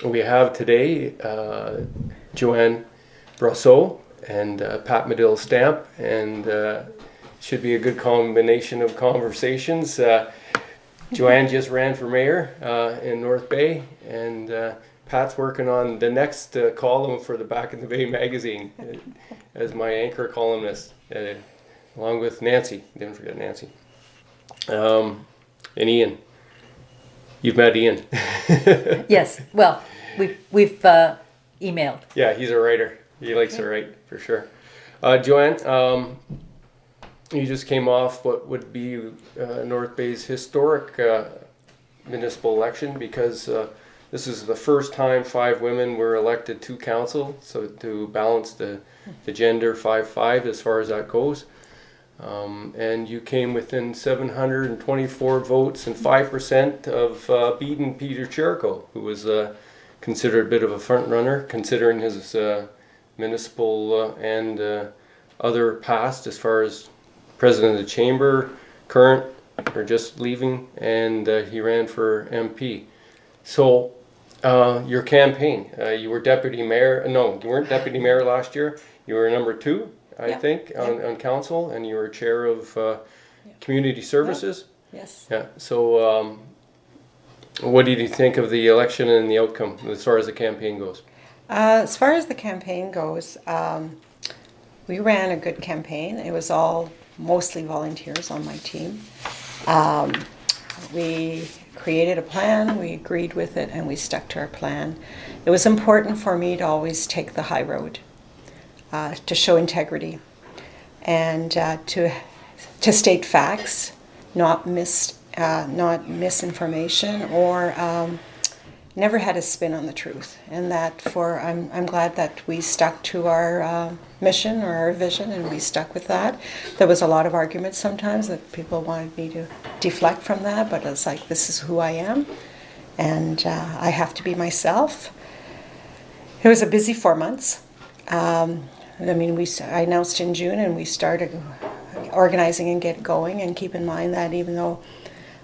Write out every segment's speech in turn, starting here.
We have today Johanne Brousseau and Pat Madill Stamp, and should be a good combination of conversations. Johanne just ran for mayor in North Bay, and Pat's working on the next column for the Back in the Bay magazine as my anchor columnist, along with Nancy. Didn't forget Nancy. And Ian. You've met Ian. Yes. Well, we've emailed. Yeah, he's a writer. He likes to write for sure. Johanne, you just came off what would be North Bay's historic municipal election, because this is the first time 5 women were elected to council, so to balance the gender 5-5 as far as that goes. And you came within 724 votes and 5% of beating Peter Cherico, who was considered a bit of a front runner, considering his municipal and other past as far as president of the chamber, current or just leaving, and he ran for MP. So your campaign, you were deputy mayor. No, you weren't deputy mayor last year. You were number 2. I think, on council, and you were chair of community services. Yes. Yeah. So, what did you think of the election and the outcome as far as the campaign goes? As far as the campaign goes, we ran a good campaign. It was all mostly volunteers on my team. We created a plan, we agreed with it, and we stuck to our plan. It was important for me to always take the high road. To show integrity and to state facts, not misinformation, or never had a spin on the truth. And that I'm glad that we stuck to our mission or our vision, and we stuck with that. There was a lot of arguments sometimes that people wanted me to deflect from that, but it's like, this is who I am, and I have to be myself. It was a busy 4 months. I announced in June, and we started organizing and get going. And keep in mind that even though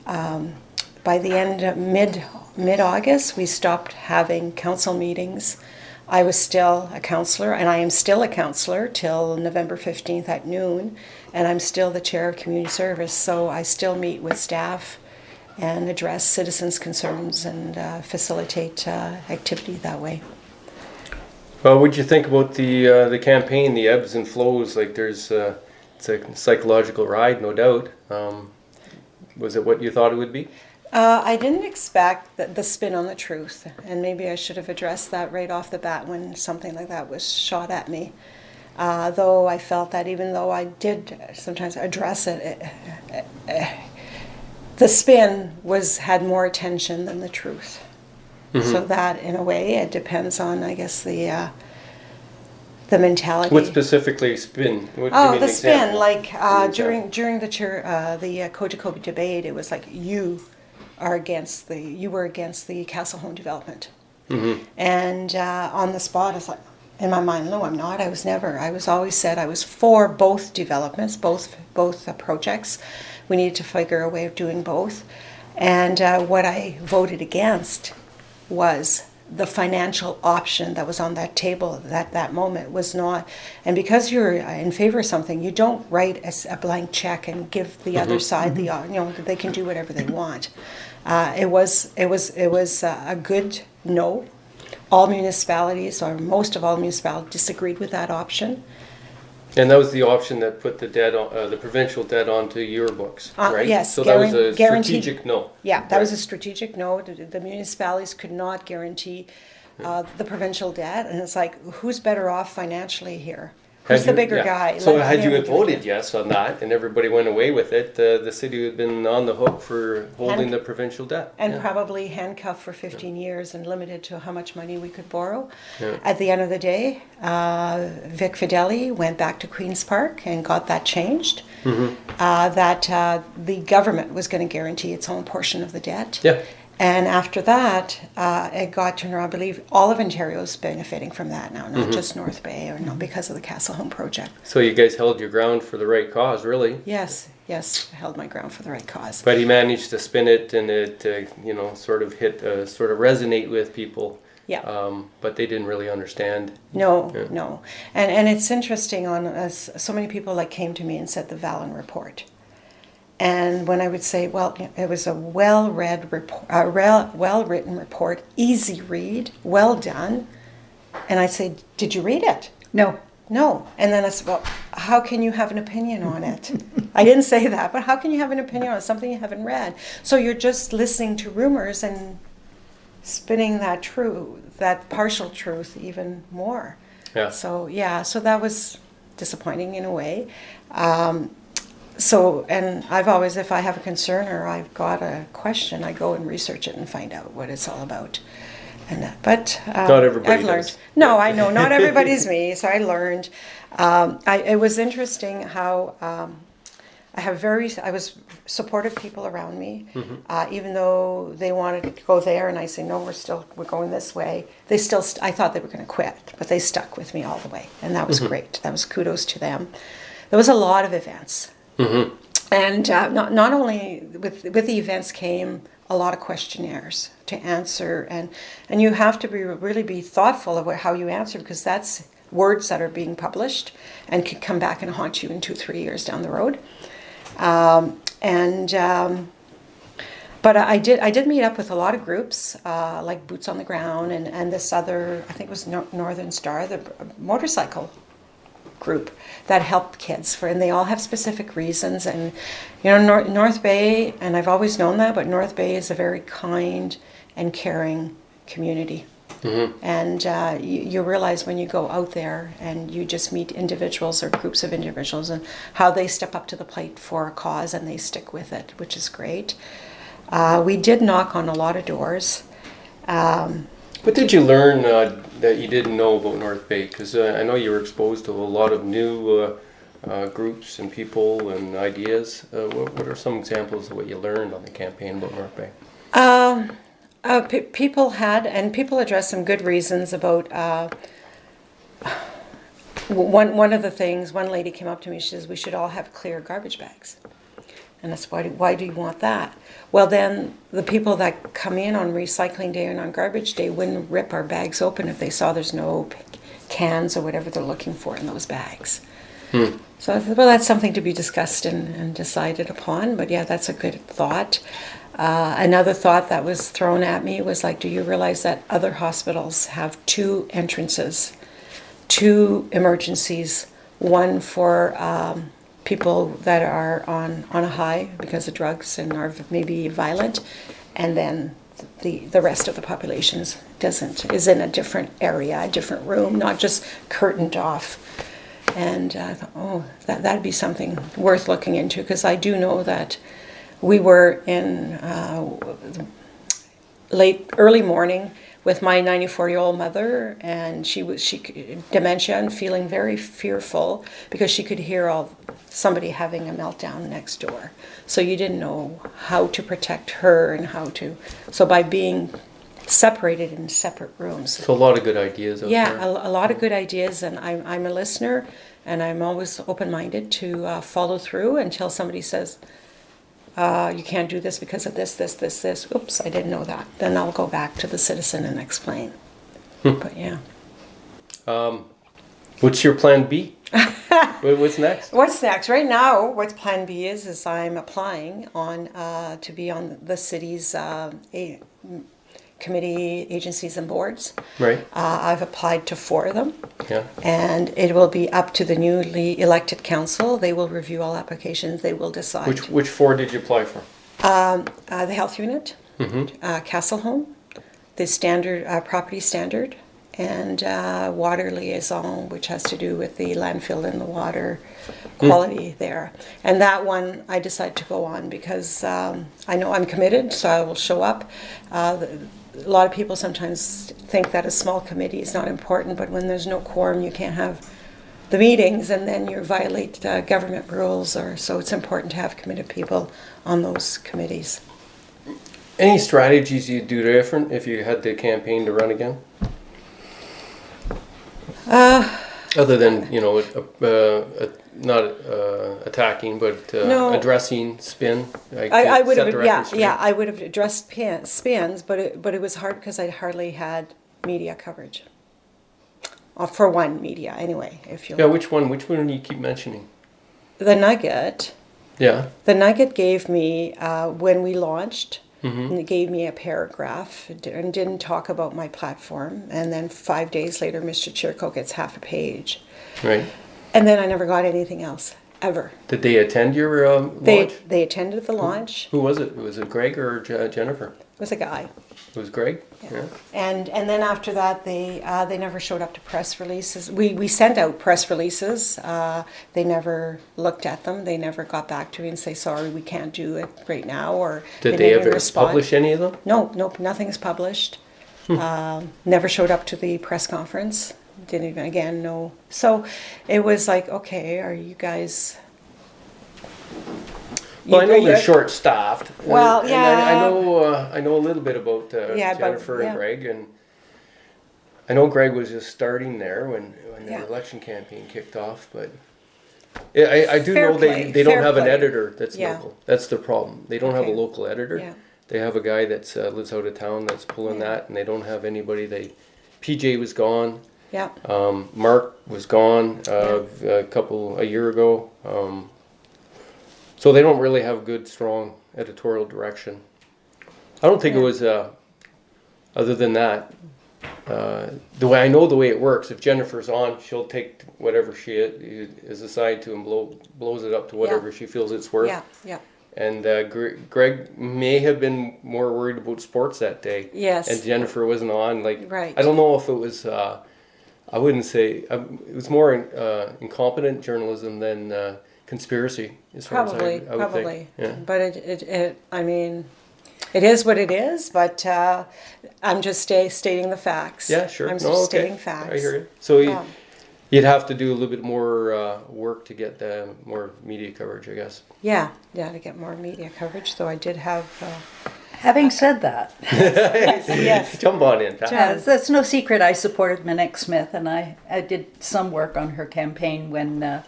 by the end of mid-August we stopped having council meetings, I was still a councillor, and I am still a councillor till November 15th at noon, and I'm still the chair of community service. So I still meet with staff and address citizens' concerns and facilitate activity that way. Well, what did you think about the campaign, the ebbs and flows? Like, it's a psychological ride, no doubt. Was it what you thought it would be? I didn't expect the spin on the truth, and maybe I should have addressed that right off the bat when something like that was shot at me. Though I felt that even though I did sometimes address it, the spin had more attention than the truth. Mm-hmm. So that, in a way, it depends on, I guess, the mentality. What specifically spin? The spin, like during the Cogeco debate, it was like you were against the Castle Home development, mm-hmm. And on the spot, it's like, in my mind, no, I'm not. I was always said I was for both developments, both projects. We needed to figure a way of doing both, and what I voted against was the financial option that was on that table at that moment was not. And because you're in favor of something, you don't write a blank check and give the other side they can do whatever they want. It was a good no. All municipalities, or most of all municipalities, disagreed with that option. And that was the option that put the debt, the provincial debt, onto your books, right? Yes. So that was a strategic no. Yeah, that was a strategic no. The municipalities could not guarantee the provincial debt, and it's like, who's better off financially here? Who's the bigger guy? So had you voted yes on that, and everybody went away with it, the city would have been on the hook for holding the provincial debt. And probably handcuffed for 15 years and limited to how much money we could borrow. Yeah. At the end of the day, Vic Fideli went back to Queen's Park and got that changed. Mm-hmm. That the government was going to guarantee its own portion of the debt. Yeah. And after that, it got to, I believe, all of Ontario is benefiting from that now, not just North Bay, or because of the Castle Home project. So you guys held your ground for the right cause, really? Yes, I held my ground for the right cause. But he managed to spin it, and it, sort of resonate with people. Yeah. But they didn't really understand. No, Yeah. no. And it's interesting so many people like came to me and said the Vallon report. And when I would say, well, it was a well-read report, well-written report, easy read, well done. And I'd say, did you read it? No. No. And then I said, well, how can you have an opinion on it? I didn't say that, but how can you have an opinion on something you haven't read? So you're just listening to rumors and spinning that partial truth even more. Yeah. So that was disappointing in a way. And I've always, if I have a concern or I've got a question, I go and research it and find out what it's all about. And that, but not everybody I've learned. does. No, I know not everybody's me. So I learned. It was interesting how I was supportive people around me, even though they wanted to go there, and I say no, we're going this way. They still, I thought they were going to quit, but they stuck with me all the way, and that was great. That was kudos to them. There was a lot of events, and not only with the events came a lot of questionnaires to answer, and you have to really be thoughtful of how you answer, because that's words that are being published and could come back and haunt you in 2-3 years down the road. But I did meet up with a lot of groups, like Boots on the Ground and this other, I think it was Northern Star, the motorcycle group that helped kids and they all have specific reasons. And North Bay, and I've always known that, but North Bay is a very kind and caring community. And you realize when you go out there and you just meet individuals or groups of individuals and how they step up to the plate for a cause and they stick with it, which is great. We did knock on a lot of doors. What did you learn that you didn't know about North Bay? Because I know you were exposed to a lot of new groups and people and ideas. What are some examples of what you learned on the campaign about North Bay? People addressed some good reasons about one of the things. One lady came up to me, she says, we should all have clear garbage bags. And that's why do you want that? Well, then the people that come in on recycling day and on garbage day wouldn't rip our bags open if they saw there's no cans or whatever they're looking for in those bags. So I thought, well, that's something to be discussed and decided upon. But yeah, that's a good thought. Another thought that was thrown at me was like, do you realize that other hospitals have 2 entrances, 2 emergencies, one for people that are on a high because of drugs and are maybe violent, and then the rest of the population is in a different area, a different room, not just curtained off. And I thought, that'd be something worth looking into, because I do know that we were in early morning with my 94-year-old mother, and she dementia and feeling very fearful because she could hear somebody having a meltdown next door. So you didn't know how to protect her and so by being separated in separate rooms. So a lot of good ideas out there. Yeah, a lot of good ideas, and I'm a listener, and I'm always open-minded to follow through until somebody says, you can't do this because of this. Oops, I didn't know that. Then I'll go back to the citizen and explain. But yeah. What's your plan B? What's next? What's next? Right now, what plan B is I'm applying to be on the city's committee, agencies, and boards. Right. I've applied to 4 of them. Yeah. And it will be up to the newly elected council. They will review all applications. They will decide. Which 4 did you apply for? The health unit, Castle Home, the standard property standard, and water liaison, which has to do with the landfill and the water quality there. And that one I decided to go on because I know I'm committed, so I will show up. A lot of people sometimes think that a small committee is not important, but when there's no quorum, you can't have the meetings, and then you violate government rules. So it's important to have committed people on those committees. Any strategies you'd do different if you had the campaign to run again? Other than, not attacking, but addressing spin. I would have, I would have addressed spins, but it was hard because I hardly had media coverage. For one media, anyway, if you Yeah, which one do you keep mentioning? The Nugget. Yeah. The Nugget gave me, when we launched, Mm-hmm. it gave me a paragraph and didn't talk about my platform. And then 5 days later, Mr. Chirko gets half a page. Right. And then I never got anything else, ever. Did they attend your launch? They attended the launch. Who was it? Was it Greg or Jennifer? It was a guy. It was Greg? Yeah. And then after that, they never showed up to press releases. We sent out press releases. They never looked at them. They never got back to me and say, sorry, we can't do it right now. Or Did they didn't ever respond. publish any of them? No, nope, nothing's published. Never showed up to the press conference. Didn't even, again, no. So it was like, okay, are you guys... Well, I know they're short-staffed. Well, And yeah. I know a little bit about Jennifer and Greg, and I know Greg was just starting there when the election campaign kicked off. But I do know they don't have an editor that's local. That's the problem. They don't have a local editor. Yeah. They have a guy that lives out of town that's pulling that, and they don't have anybody. PJ was gone. Yeah. Mark was gone a year ago. So they don't really have good, strong editorial direction. I don't think it was, other than that, the way it works, if Jennifer's on, she'll take whatever she is assigned to and blows it up to whatever she feels it's worth. Yeah, yeah. And Greg may have been more worried about sports that day. Yes. And Jennifer wasn't on. Right. I don't know if it was, I wouldn't say, it was more incompetent journalism than conspiracy, as far as I would think. Yeah. But I mean, it is what it is. But I'm just stating the facts. Yeah, sure. I'm just stating facts. I hear you. So you'd have to do a little bit more work to get more media coverage, I guess. Yeah, to get more media coverage. So I did have. Having said that, Yes. Jump on in, Pat. that's no secret. I supported Monique Smith, and I did some work on her campaign when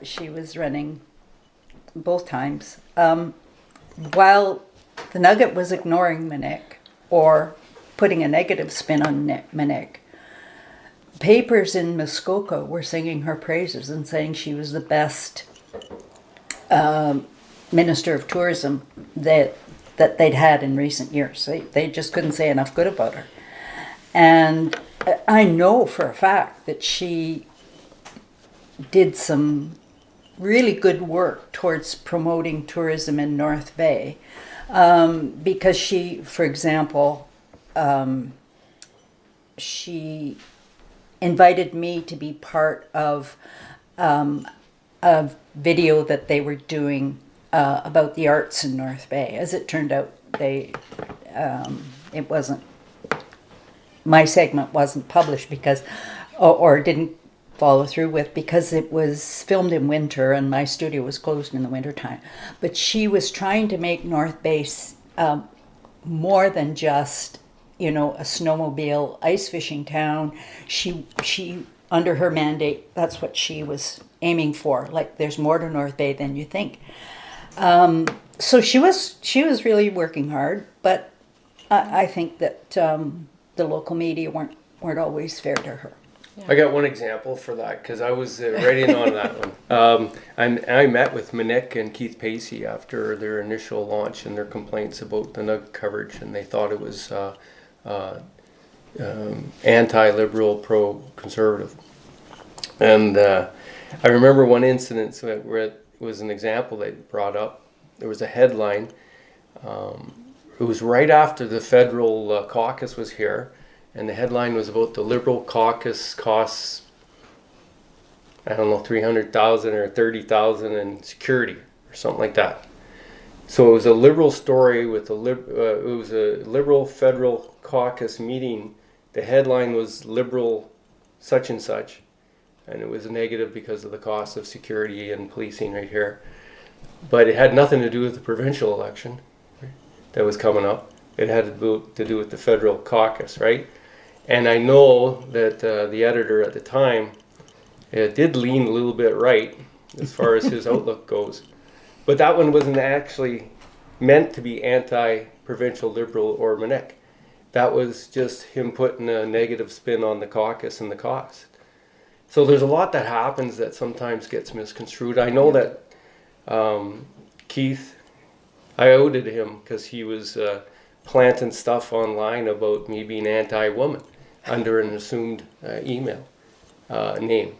she was running both times. While the Nugget was ignoring Monique or putting a negative spin on Monique, papers in Muskoka were singing her praises and saying she was the best Minister of Tourism that they'd had in recent years. They just couldn't say enough good about her. And I know for a fact that she did some really good work towards promoting tourism in North Bay, because she, for example, she invited me to be part of a video that they were doing about the arts in North Bay. As it turned out, it wasn't, my segment wasn't published because, or didn't follow through with, because it was filmed in winter and my studio was closed in the wintertime. But she was trying to make North Bay more than just, a snowmobile ice fishing town. She under her mandate, that's what she was aiming for. Like, there's more to North Bay than you think. So she was really working hard, but I think that the local media weren't always fair to her. I got one example for that because I was right in on that one. I met with Monique and Keith Pacey after their initial launch and their complaints about the NUG coverage, and they thought it was anti-liberal, pro-conservative. And I remember one incident where it was an example they brought up. There was a headline. It was right after the federal caucus was here. And the headline was about the Liberal caucus costs, I don't know, $300,000 or $30,000 in security or something like that. So it was a Liberal story with it was a Liberal federal caucus meeting. The headline was Liberal such and such, and it was a negative because of the cost of security and policing right here. But it had nothing to do with the provincial election that was coming up. It had to do with the federal caucus, right? And I know that the editor at the time did lean a little bit right as far as his outlook goes. But that one wasn't actually meant to be anti-provincial Liberal or Monique. that was just him putting a negative spin on the caucus and the cause. So there's a lot that happens that sometimes gets misconstrued. I know that Keith, I outed him because he was planting stuff online about me being anti-woman under an assumed email name,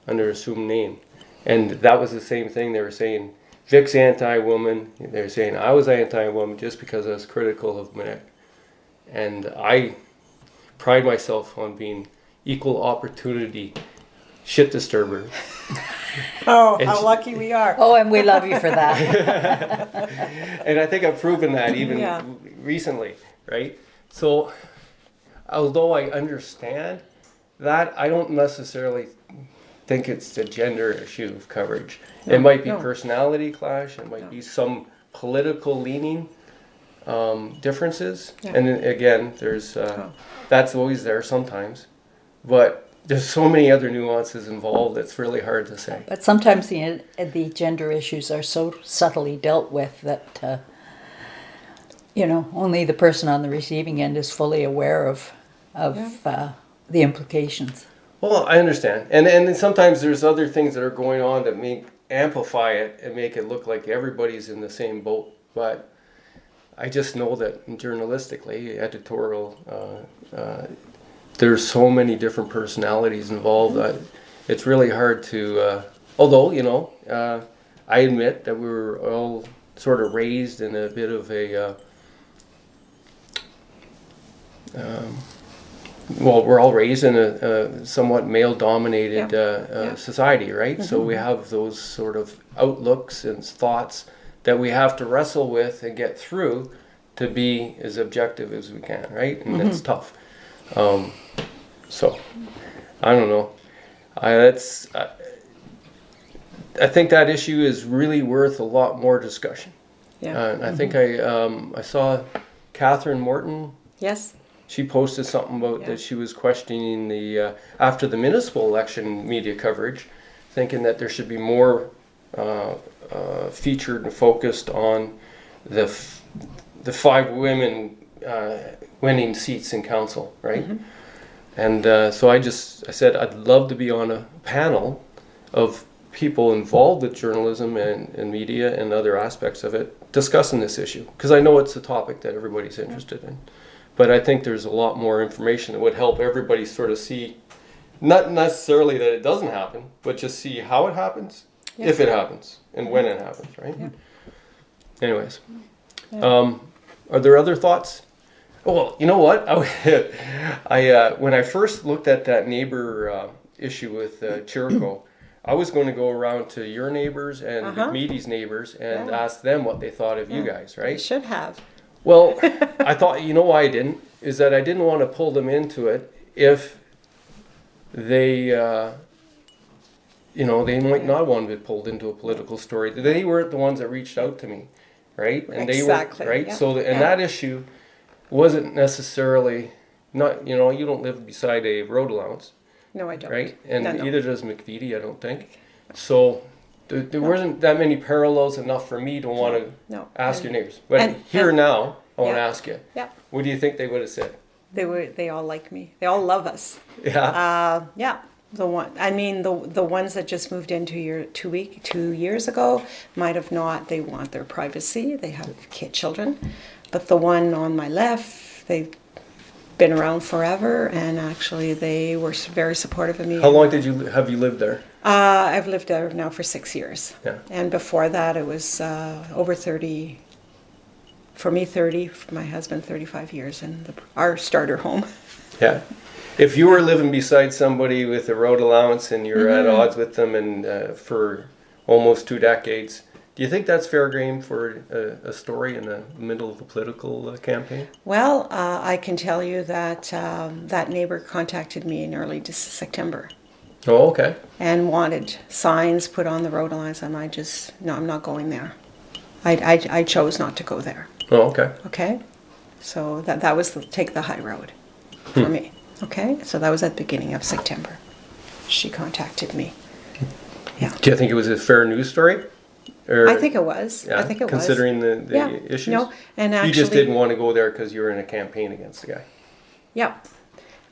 under assumed name. And that was the same thing. They were saying, Vic's anti-woman. They were saying I was anti-woman just because I was critical of Mick. And I pride myself on being equal opportunity shit disturber. Oh, And how lucky we are. Oh, and we love you for that. And I think I've proven that even Yeah. recently, right? So, although I understand that, I don't necessarily think it's the gender issue of coverage. It might be no. personality clash. It might be some political leaning differences. Yeah. And then again, there's that's always there sometimes, but there's so many other nuances involved. It's really hard to say. But sometimes the gender issues are so subtly dealt with that, only the person on the receiving end is fully aware of the implications. Well, I understand, and then sometimes there's other things that are going on that amplify it and make it look like everybody's in the same boat. But I just know that journalistically, editorial, there's so many different personalities involved that it's really hard to. Although I admit that we were all sort of raised in a bit of a. We're all raised in a somewhat male-dominated society, right? Mm-hmm. So we have those sort of outlooks and thoughts that we have to wrestle with and get through to be as objective as we can, right? And it's tough. So, I don't know. I think that issue is really worth a lot more discussion. Yeah. And I think I saw Catherine Morton. Yes. She posted something about that she was questioning the after the municipal election media coverage, thinking that there should be more featured and focused on the 5 women winning seats in council, right? Mm-hmm. And so I said I'd love to be on a panel of people involved with journalism and media and other aspects of it discussing this issue, because I know it's a topic that everybody's interested in. But I think there's a lot more information that would help everybody sort of see, not necessarily that it doesn't happen, but just see how it happens, if it happens, and when it happens, right? Yeah. Anyways, are there other thoughts? Oh, well, you know what? I when I first looked at that neighbor issue with Chirico, I was going to go around to your neighbors and McMeady's neighbors and ask them what they thought of you guys, right? You should have. Well, I thought, why I didn't, is that I didn't want to pull them into it if they, they might not want to be pulled into a political story. They weren't the ones that reached out to me, right? And exactly. They were, right? Yeah. So, that issue wasn't necessarily, not, you don't live beside a road allowance. No, I don't. Right? And no. neither does McVitie, I don't think. So there wasn't that many parallels enough for me to want to ask your neighbors. But now, I want to ask you. Yeah. What do you think they would have said? They all like me. They all love us. Yeah. The ones that just moved in 2 years ago might have not. They want their privacy. They have children. But the one on my left, they've been around forever, and actually they were very supportive of me. How long have you lived there? I've lived there now for 6 years. Yeah. And before that, it was over 30. For me, 30. For my husband, 35 years in our starter home. Yeah. If you were living beside somebody with a road allowance and you're at odds with them and for almost 2 decades, do you think that's fair game for a story in the middle of a political campaign? Well, I can tell you that that neighbor contacted me in early September. Oh, okay. And wanted signs put on the road lines, and I'm not going there. I chose not to go there. Oh, okay. Okay? So that was take the high road for me. Okay? So that was at the beginning of September. She contacted me. Yeah. Do you think it was a fair news story? Or, I think it was. yeah, I think it considering was. the issues. No, and actually, you just didn't want to go there because you were in a campaign against the guy. Yeah.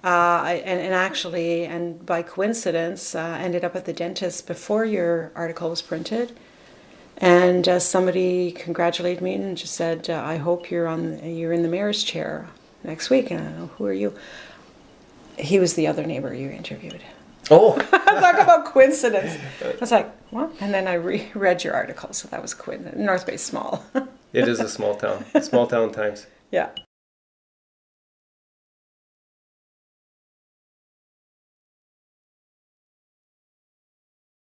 And actually, and by coincidence, ended up at the dentist before your article was printed. And somebody congratulated me and just said, "I hope you're in the mayor's chair next week." And I don't know, who are you? He was the other neighbor you interviewed. Oh, Talk about coincidence. I was like, what? And then I read your article, so that was coincidence. North Bay's small. it is a small town. Small town times. Yeah.